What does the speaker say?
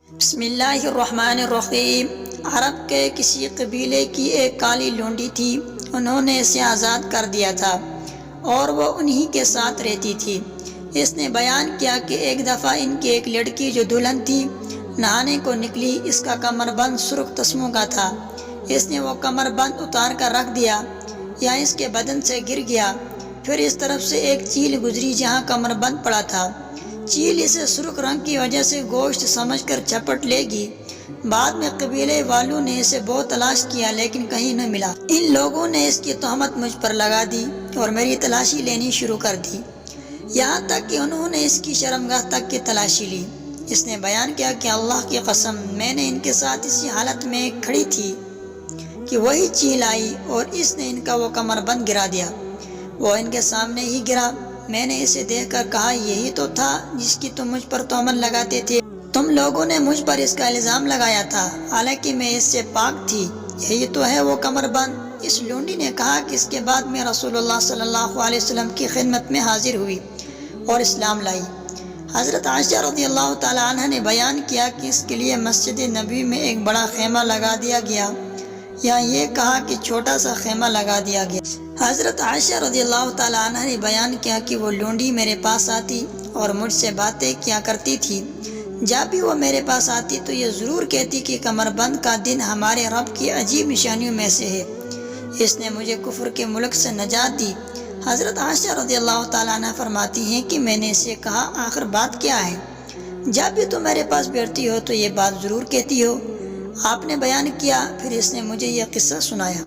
بسم اللہ الرحمن الرحیم۔ عرب کے کسی قبیلے کی ایک کالی لونڈی تھی، انہوں نے اسے آزاد کر دیا تھا اور وہ انہی کے ساتھ رہتی تھی۔ اس نے بیان کیا کہ ایک دفعہ ان کی ایک لڑکی جو دلہن تھی نہانے کو نکلی، اس کا کمر بند سرخ تسموں کا تھا۔ اس نے وہ کمر بند اتار کر رکھ دیا یا اس کے بدن سے گر گیا، پھر اس طرف سے ایک چیل گزری جہاں کمر بند پڑا تھا۔ چیل اسے سرخ رنگ کی وجہ سے گوشت سمجھ کر جھپٹ لے گی۔ بعد میں قبیلے والوں نے اسے بہت تلاش کیا لیکن کہیں نہ ملا۔ ان لوگوں نے اس کی تہمت مجھ پر لگا دی اور میری تلاشی لینی شروع کر دی، یہاں تک کہ انہوں نے اس کی شرمگاہ تک کی تلاشی لی۔ اس نے بیان کیا کہ اللہ کی قسم، میں نے ان کے ساتھ اسی حالت میں کھڑی تھی کہ وہی چیل آئی اور اس نے ان کا وہ کمر بند گرا دیا۔ وہ ان کے سامنے ہی گرا۔ میں نے اسے دیکھ کر کہا، یہی تو تھا جس کی تم مجھ پر تہمت لگاتے تھے۔ تم لوگوں نے مجھ پر اس کا الزام لگایا تھا، حالانکہ میں اس سے پاک تھی۔ یہی تو ہے وہ کمر بند۔ اس لونڈی نے کہا کہ اس کے بعد میں رسول اللہ صلی اللہ علیہ وسلم کی خدمت میں حاضر ہوئی اور اسلام لائی۔ حضرت عائشہ رضی اللہ تعالی عنہ نے بیان کیا کہ اس کے لیے مسجد نبوی میں ایک بڑا خیمہ لگا دیا گیا، یا یہ کہا کہ چھوٹا سا خیمہ لگا دیا گیا۔ حضرت عائشہ رضی اللہ تعالی عنہ نے بیان کیا کہ وہ لونڈی میرے پاس آتی اور مجھ سے باتیں کیا کرتی تھی۔ جب بھی وہ میرے پاس آتی تو یہ ضرور کہتی کہ کمر بند کا دن ہمارے رب کی عجیب نشانیوں میں سے ہے، اس نے مجھے کفر کے ملک سے نجات دی۔ حضرت عائشہ رضی اللہ تعالیٰ عنہ فرماتی ہیں کہ میں نے اسے کہا، آخر بات کیا ہے؟ جب بھی تم میرے پاس بیٹھتی ہو تو یہ بات ضرور کہتی ہو۔ آپ نے بیان کیا، پھر اس نے مجھے یہ قصہ سنایا۔